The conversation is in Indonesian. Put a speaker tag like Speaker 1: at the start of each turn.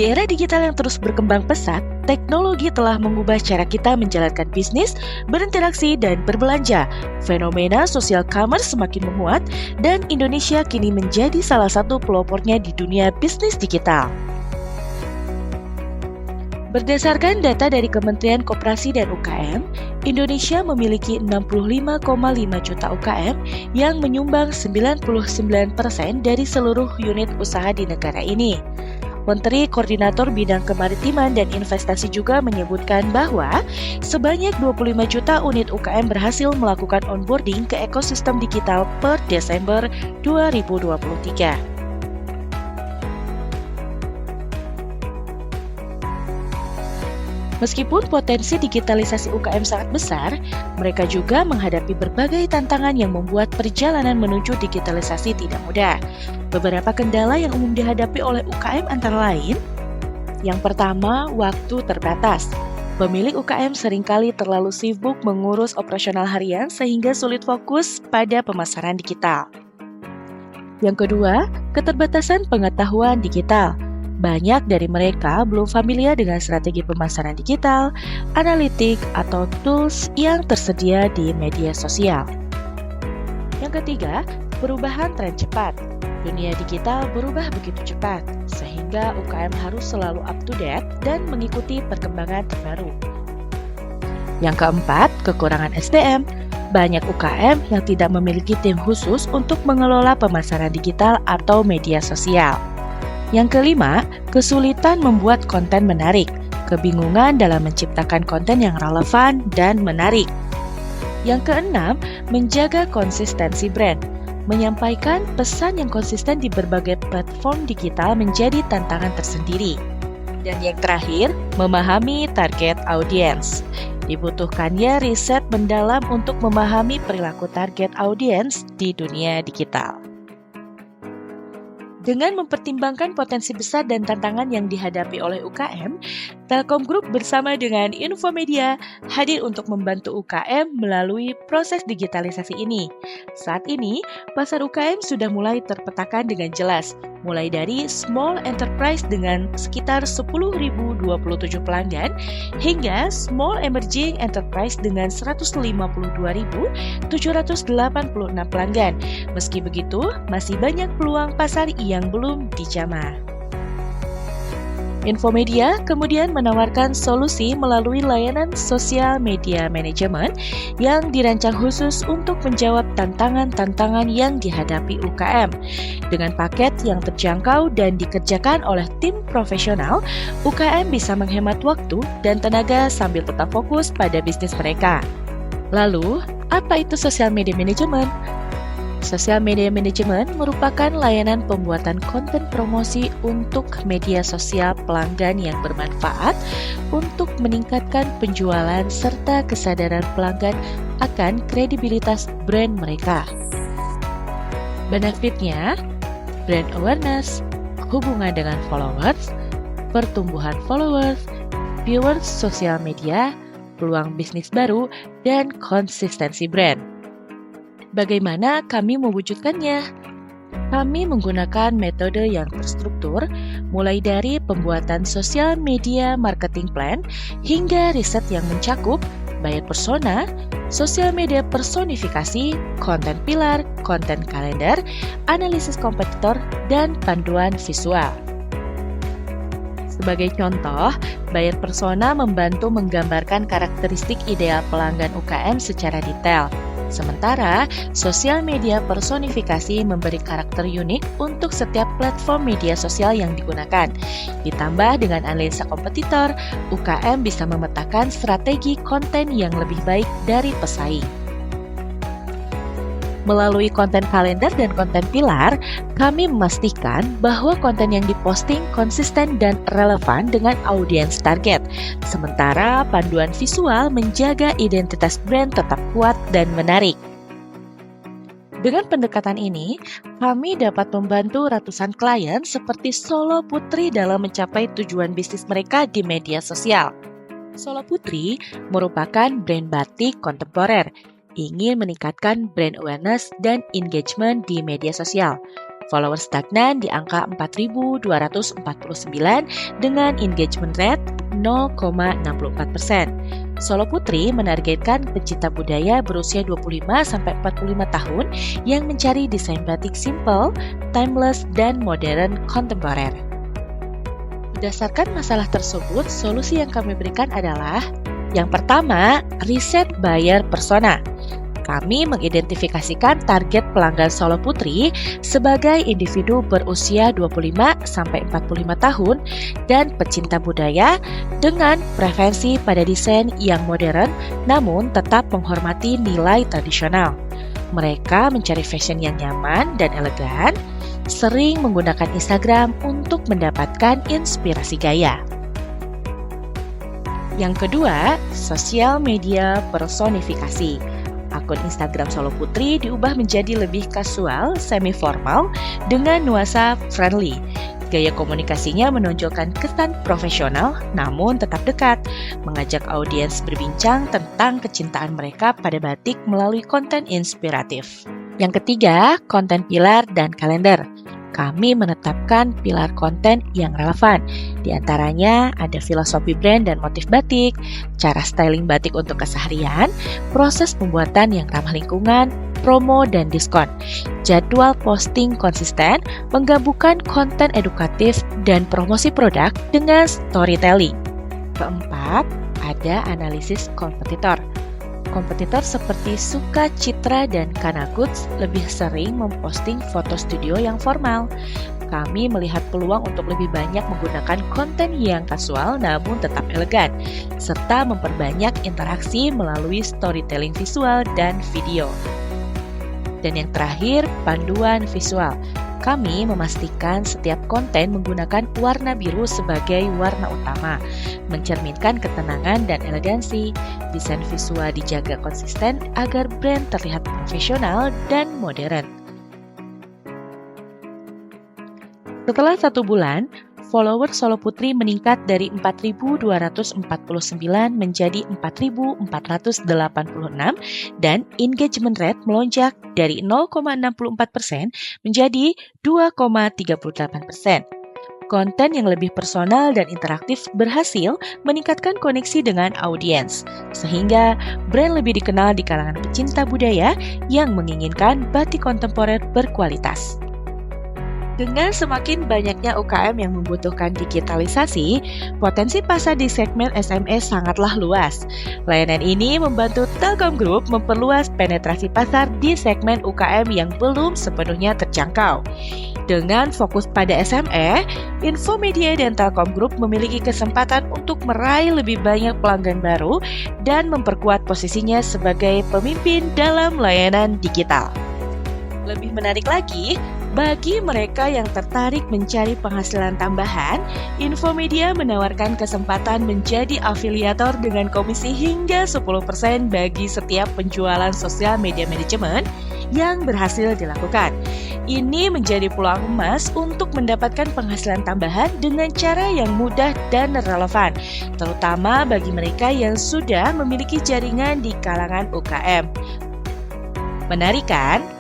Speaker 1: Di era digital yang terus berkembang pesat, teknologi telah mengubah cara kita menjalankan bisnis, berinteraksi, dan berbelanja. Fenomena social commerce semakin menguat, dan Indonesia kini menjadi salah satu pelopornya di dunia bisnis digital. Berdasarkan data dari Kementerian Koperasi dan UKM, Indonesia memiliki 65,5 juta UKM yang menyumbang 99% dari seluruh unit usaha di negara ini. Menteri Koordinator Bidang Kemaritiman dan Investasi juga menyebutkan bahwa sebanyak 25 juta unit UKM berhasil melakukan onboarding ke ekosistem digital per Desember 2023. Meskipun potensi digitalisasi UKM sangat besar, mereka juga menghadapi berbagai tantangan yang membuat perjalanan menuju digitalisasi tidak mudah. Beberapa kendala yang umum dihadapi oleh UKM antara lain, yang pertama, waktu terbatas. Pemilik UKM seringkali terlalu sibuk mengurus operasional harian sehingga sulit fokus pada pemasaran digital. Yang kedua, keterbatasan pengetahuan digital. Banyak dari mereka belum familiar dengan strategi pemasaran digital, analitik, atau tools yang tersedia di media sosial. Yang ketiga, perubahan tren cepat. Dunia digital berubah begitu cepat, sehingga UKM harus selalu up-to-date dan mengikuti perkembangan terbaru. Yang keempat, kekurangan SDM. Banyak UKM yang tidak memiliki tim khusus untuk mengelola pemasaran digital atau media sosial. Yang kelima, kesulitan membuat konten menarik, kebingungan dalam menciptakan konten yang relevan dan menarik. Yang keenam, menjaga konsistensi brand. Menyampaikan pesan yang konsisten di berbagai platform digital menjadi tantangan tersendiri. Dan yang terakhir, memahami target audience. Dibutuhkannya riset mendalam untuk memahami perilaku target audience di dunia digital. Dengan mempertimbangkan potensi besar dan tantangan yang dihadapi oleh UKM, Telkom Group bersama dengan Infomedia hadir untuk membantu UKM melalui proses digitalisasi ini. Saat ini, pasar UKM sudah mulai terpetakan dengan jelas, mulai dari small enterprise dengan sekitar 10.027 pelanggan, hingga small emerging enterprise dengan 152.786 pelanggan. Meski begitu, masih banyak peluang pasar yang belum dijamah. Infomedia kemudian menawarkan solusi melalui layanan sosial media management yang dirancang khusus untuk menjawab tantangan-tantangan yang dihadapi UKM. Dengan paket yang terjangkau dan dikerjakan oleh tim profesional, UKM bisa menghemat waktu dan tenaga sambil tetap fokus pada bisnis mereka. Lalu, apa itu sosial media management? Sosial media management merupakan layanan pembuatan konten promosi untuk media sosial pelanggan yang bermanfaat untuk meningkatkan penjualan serta kesadaran pelanggan akan kredibilitas brand mereka. Benefitnya, brand awareness, hubungan dengan followers, pertumbuhan followers, viewers sosial media, peluang bisnis baru, dan konsistensi brand. Bagaimana kami mewujudkannya? Kami menggunakan metode yang terstruktur, mulai dari pembuatan sosial media marketing plan hingga riset yang mencakup buyer persona, sosial media personifikasi, konten pilar, konten kalender, analisis kompetitor, dan panduan visual. Sebagai contoh, buyer persona membantu menggambarkan karakteristik ideal pelanggan UKM secara detail. Sementara, sosial media personifikasi memberi karakter unik untuk setiap platform media sosial yang digunakan. Ditambah dengan analisa kompetitor, UKM bisa memetakan strategi konten yang lebih baik dari pesaing. Melalui konten kalender dan konten pilar, kami memastikan bahwa konten yang diposting konsisten dan relevan dengan audiens target. Sementara panduan visual menjaga identitas brand tetap kuat dan menarik. Dengan pendekatan ini, kami dapat membantu ratusan klien seperti Solo Putri dalam mencapai tujuan bisnis mereka di media sosial. Solo Putri merupakan brand batik kontemporer, ingin meningkatkan brand awareness dan engagement di media sosial. Followers stagnan di angka 4.249 dengan engagement rate 0,64%. Solo Putri menargetkan pecinta budaya berusia 25-45 tahun yang mencari desain batik simple, timeless, dan modern kontemporer. Berdasarkan masalah tersebut, solusi yang kami berikan adalah yang pertama, riset buyer persona. Kami mengidentifikasikan target pelanggan Solo Putri sebagai individu berusia 25-45 tahun dan pecinta budaya dengan preferensi pada desain yang modern namun tetap menghormati nilai tradisional. Mereka mencari fashion yang nyaman dan elegan, sering menggunakan Instagram untuk mendapatkan inspirasi gaya. Yang kedua, sosial media personifikasi. Akun Instagram Solo Putri diubah menjadi lebih kasual, semi-formal, dengan nuansa friendly. Gaya komunikasinya menonjolkan kesan profesional, namun tetap dekat, mengajak audiens berbincang tentang kecintaan mereka pada batik melalui konten inspiratif. Yang ketiga, konten pilar dan kalender. Kami menetapkan pilar konten yang relevan. Di antaranya ada filosofi brand dan motif batik, cara styling batik untuk keseharian, proses pembuatan yang ramah lingkungan, promo dan diskon. Jadwal posting konsisten, menggabungkan konten edukatif dan promosi produk dengan storytelling. Keempat, ada analisis kompetitor. Kompetitor seperti Suka Citra dan Kanaguts lebih sering memposting foto studio yang formal. Kami melihat peluang untuk lebih banyak menggunakan konten yang kasual namun tetap elegan, serta memperbanyak interaksi melalui storytelling visual dan video. Dan yang terakhir, panduan visual. Kami memastikan setiap konten menggunakan warna biru sebagai warna utama, mencerminkan ketenangan dan elegansi. Desain visual dijaga konsisten agar brand terlihat profesional dan modern. Setelah 1 bulan, follower Solo Putri meningkat dari 4.249 menjadi 4.486 dan engagement rate melonjak dari 0,64% menjadi 2,38%. Konten yang lebih personal dan interaktif berhasil meningkatkan koneksi dengan audiens, sehingga brand lebih dikenal di kalangan pecinta budaya yang menginginkan batik kontemporer berkualitas. Dengan semakin banyaknya UKM yang membutuhkan digitalisasi, potensi pasar di segmen SME sangatlah luas. Layanan ini membantu Telkom Group memperluas penetrasi pasar di segmen UKM yang belum sepenuhnya terjangkau. Dengan fokus pada SME, Infomedia dan Telkom Group memiliki kesempatan untuk meraih lebih banyak pelanggan baru dan memperkuat posisinya sebagai pemimpin dalam layanan digital. Lebih menarik lagi, bagi mereka yang tertarik mencari penghasilan tambahan, Infomedia menawarkan kesempatan menjadi afiliator dengan komisi hingga 10% bagi setiap penjualan sosial media manajemen yang berhasil dilakukan. Ini menjadi peluang emas untuk mendapatkan penghasilan tambahan dengan cara yang mudah dan relevan, terutama bagi mereka yang sudah memiliki jaringan di kalangan UKM. Menarik kan?